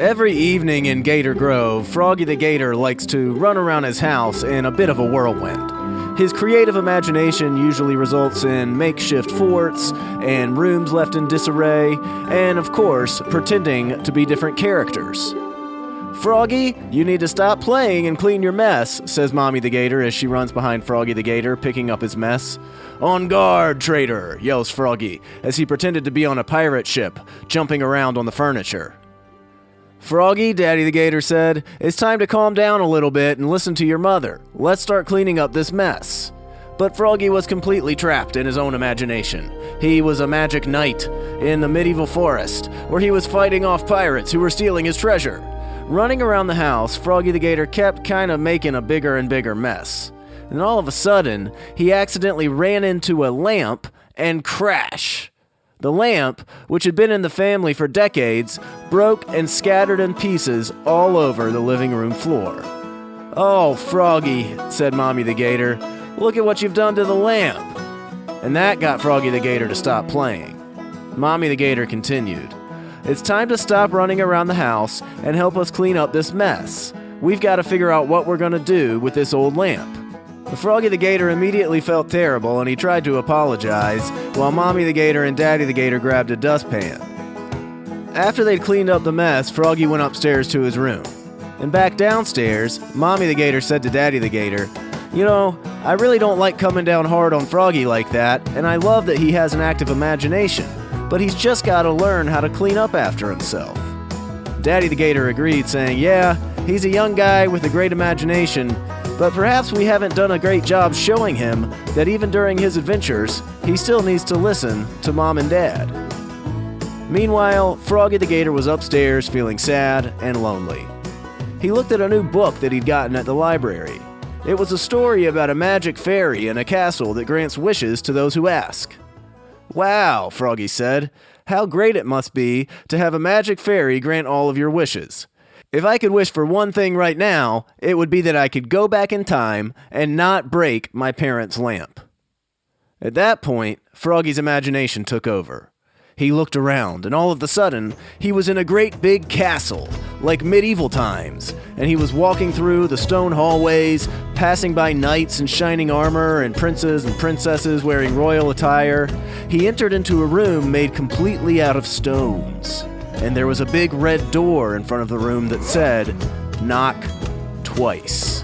Every evening in Gator Grove, Froggy the Gator likes to run around his house in a bit of a whirlwind. His creative imagination usually results in makeshift forts and rooms left in disarray, and of course, pretending to be different characters. "Froggy, you need to stop playing and clean your mess," says Mommy the Gator as she runs behind Froggy the Gator, picking up his mess. "On guard, traitor," yells Froggy as he pretended to be on a pirate ship, jumping around on the furniture. "Froggy," Daddy the Gator said, "it's time to calm down a little bit and listen to your mother. Let's start cleaning up this mess." But Froggy was completely trapped in his own imagination. He was a magic knight in the medieval forest, where he was fighting off pirates who were stealing his treasure. Running around the house, Froggy the Gator kept kind of making a bigger and bigger mess. And all of a sudden, he accidentally ran into a lamp and crash. The lamp, which had been in the family for decades, broke and scattered in pieces all over the living room floor. "Oh, Froggy," said Mommy the Gator, "look at what you've done to the lamp." And that got Froggy the Gator to stop playing. Mommy the Gator continued, "It's time to stop running around the house and help us clean up this mess. We've got to figure out what we're going to do with this old lamp." Froggy the Gator immediately felt terrible and he tried to apologize, while Mommy the Gator and Daddy the Gator grabbed a dustpan. After they'd cleaned up the mess, Froggy went upstairs to his room. And back downstairs, Mommy the Gator said to Daddy the Gator, "You know, I really don't like coming down hard on Froggy like that, and I love that he has an active imagination, but he's just got to learn how to clean up after himself." Daddy the Gator agreed, saying, "Yeah, he's a young guy with a great imagination, but perhaps we haven't done a great job showing him that even during his adventures, he still needs to listen to Mom and Dad." Meanwhile, Froggy the Gator was upstairs feeling sad and lonely. He looked at a new book that he'd gotten at the library. It was a story about a magic fairy in a castle that grants wishes to those who ask. "Wow," Froggy said, "how great it must be to have a magic fairy grant all of your wishes. If I could wish for one thing right now, it would be that I could go back in time and not break my parents' lamp." At that point, Froggy's imagination took over. He looked around, and all of a sudden, he was in a great big castle, like medieval times, and he was walking through the stone hallways, passing by knights in shining armor and princes and princesses wearing royal attire. He entered into a room made completely out of stones, and there was a big red door in front of the room that said, "Knock twice."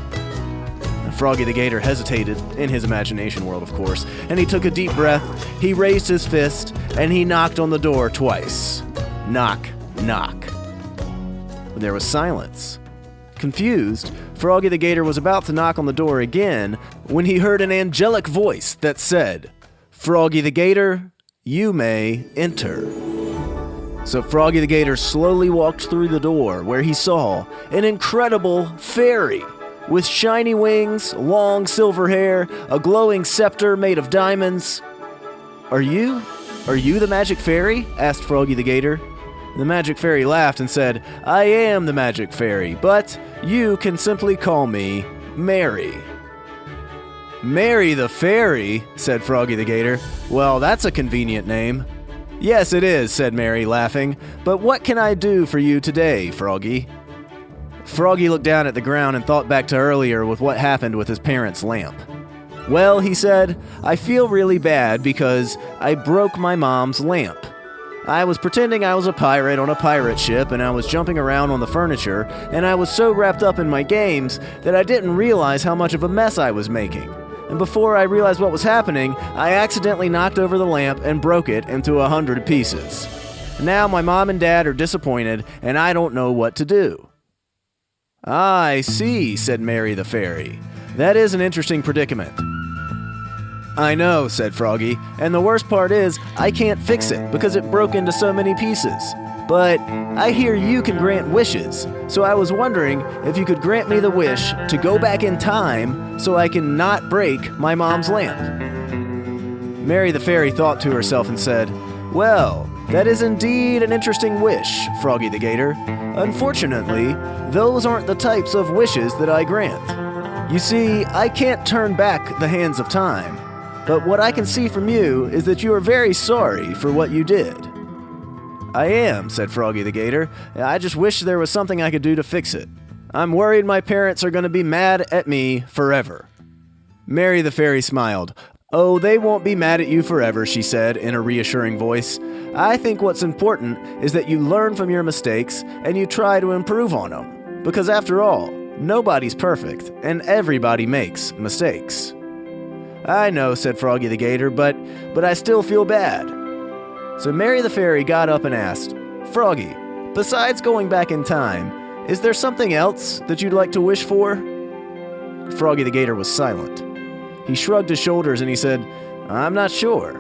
Froggy the Gator hesitated, in his imagination world of course, and he took a deep breath, he raised his fist, and he knocked on the door twice. Knock, knock. There was silence. Confused, Froggy the Gator was about to knock on the door again when he heard an angelic voice that said, "Froggy the Gator, you may enter." So Froggy the Gator slowly walked through the door where he saw an incredible fairy with shiny wings, long silver hair, a glowing scepter made of diamonds. Are you the magic fairy?" asked Froggy the Gator. The magic fairy laughed and said, "I am the magic fairy, but you can simply call me Mary." "Mary the fairy?" said Froggy the Gator. "Well, that's a convenient name." "Yes, it is," said Mary, laughing. "But what can I do for you today, Froggy?" Froggy looked down at the ground and thought back to earlier with what happened with his parents' lamp. "Well," he said, "I feel really bad because I broke my mom's lamp. I was pretending I was a pirate on a pirate ship and I was jumping around on the furniture, and I was so wrapped up in my games that I didn't realize how much of a mess I was making. And before I realized what was happening, I accidentally knocked over the lamp and broke it into 100 pieces. Now my mom and dad are disappointed and I don't know what to do." "I see," said Mary the fairy. "That is an interesting predicament." "I know," said Froggy, "and the worst part is I can't fix it because it broke into so many pieces. But I hear you can grant wishes, so I was wondering if you could grant me the wish to go back in time so I can not break my mom's lamp." Mary the fairy thought to herself and said, "Well, that is indeed an interesting wish, Froggy the Gator. Unfortunately, those aren't the types of wishes that I grant. You see, I can't turn back the hands of time, but what I can see from you is that you are very sorry for what you did." "I am," said Froggy the Gator. "I just wish there was something I could do to fix it. I'm worried my parents are going to be mad at me forever." Mary the Fairy smiled. "Oh, they won't be mad at you forever," she said in a reassuring voice. "I think what's important is that you learn from your mistakes and you try to improve on them. Because after all, nobody's perfect, and everybody makes mistakes." "I know," said Froggy the Gator, but I still feel bad." So Mary the Fairy got up and asked, "Froggy, besides going back in time, is there something else that you'd like to wish for?" Froggy the Gator was silent. He shrugged his shoulders and he said, "I'm not sure."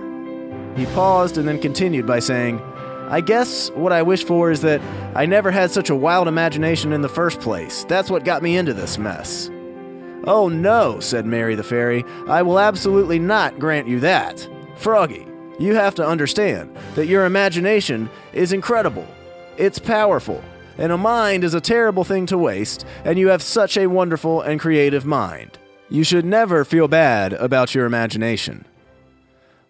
He paused and then continued by saying, "I guess what I wish for is that I never had such a wild imagination in the first place. That's what got me into this mess." "Oh no," said Mary the Fairy, "I will absolutely not grant you that. Froggy, you have to understand that your imagination is incredible. It's powerful, and a mind is a terrible thing to waste, and you have such a wonderful and creative mind. You should never feel bad about your imagination."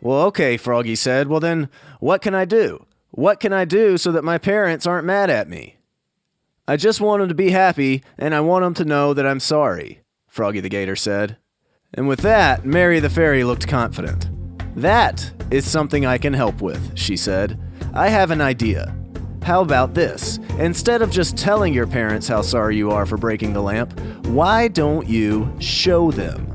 "Well, okay," Froggy said. "Well then, what can I do? What can I do so that my parents aren't mad at me?" "I just want them to be happy, and I want them to know that I'm sorry," Froggy the Gator said. And with that, Mary the Fairy looked confident. "That is something I can help with," she said. "I have an idea. How about this? Instead of just telling your parents how sorry you are for breaking the lamp, why don't you show them?"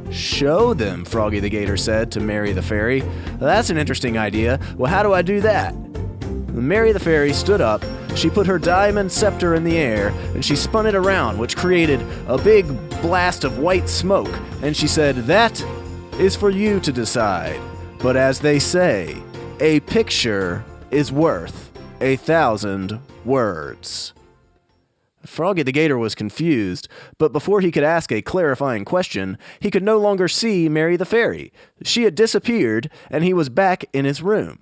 "Show them," Froggy the Gator said to Mary the Fairy. "That's an interesting idea. Well, how do I do that?" Mary the Fairy stood up, she put her diamond scepter in the air, and she spun it around, which created a big blast of white smoke, and she said, "That is for you to decide. But as they say, a picture is worth 1,000 words." Froggy the Gator was confused, but before he could ask a clarifying question, he could no longer see Mary the Fairy. She had disappeared, and he was back in his room.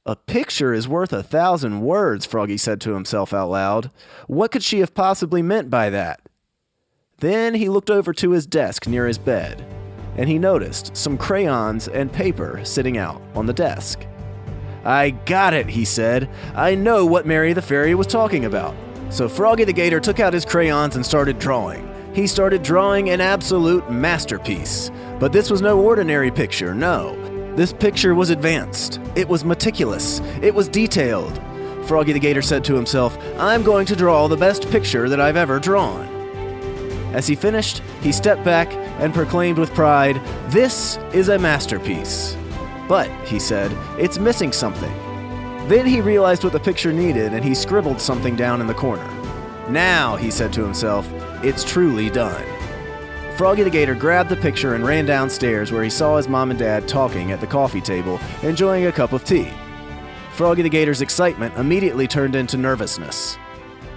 "A picture is worth 1,000 words," Froggy said to himself out loud. What could she have possibly meant by that? Then he looked over to his desk near his bed, and he noticed some crayons and paper sitting out on the desk. "I got it," he said. "I know what Mary the Fairy was talking about." So Froggy the Gator took out his crayons and started drawing. He started drawing an absolute masterpiece. But this was no ordinary picture, no. This picture was advanced. It was meticulous. It was detailed. Froggy the Gator said to himself, "I'm going to draw the best picture that I've ever drawn." As he finished, he stepped back and proclaimed with pride, "This is a masterpiece." "But," he said, "it's missing something." Then he realized what the picture needed, and he scribbled something down in the corner. "Now," he said to himself, "it's truly done." Froggy the Gator grabbed the picture and ran downstairs where he saw his mom and dad talking at the coffee table, enjoying a cup of tea. Froggy the Gator's excitement immediately turned into nervousness.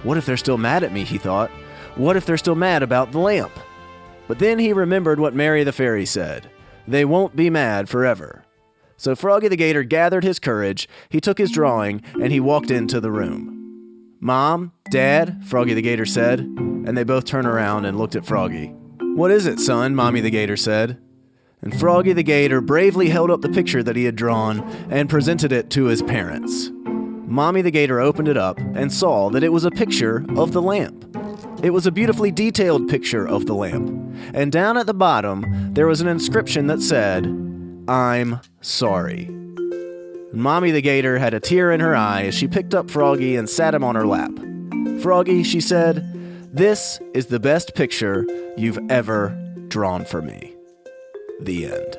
"What if they're still mad at me?" he thought. "What if they're still mad about the lamp?" But then he remembered what Mary the Fairy said. They won't be mad forever. So Froggy the Gator gathered his courage, he took his drawing, and he walked into the room. "Mom, Dad," Froggy the Gator said, and they both turned around and looked at Froggy. "What is it, son?" Mommy the Gator said. And Froggy the Gator bravely held up the picture that he had drawn and presented it to his parents. Mommy the Gator opened it up and saw that it was a picture of the lamp. It was a beautifully detailed picture of the lamp. And down at the bottom, there was an inscription that said, "I'm sorry." Mommy the Gator had a tear in her eye as she picked up Froggy and sat him on her lap. "Froggy," she said, "this is the best picture you've ever drawn for me." The end.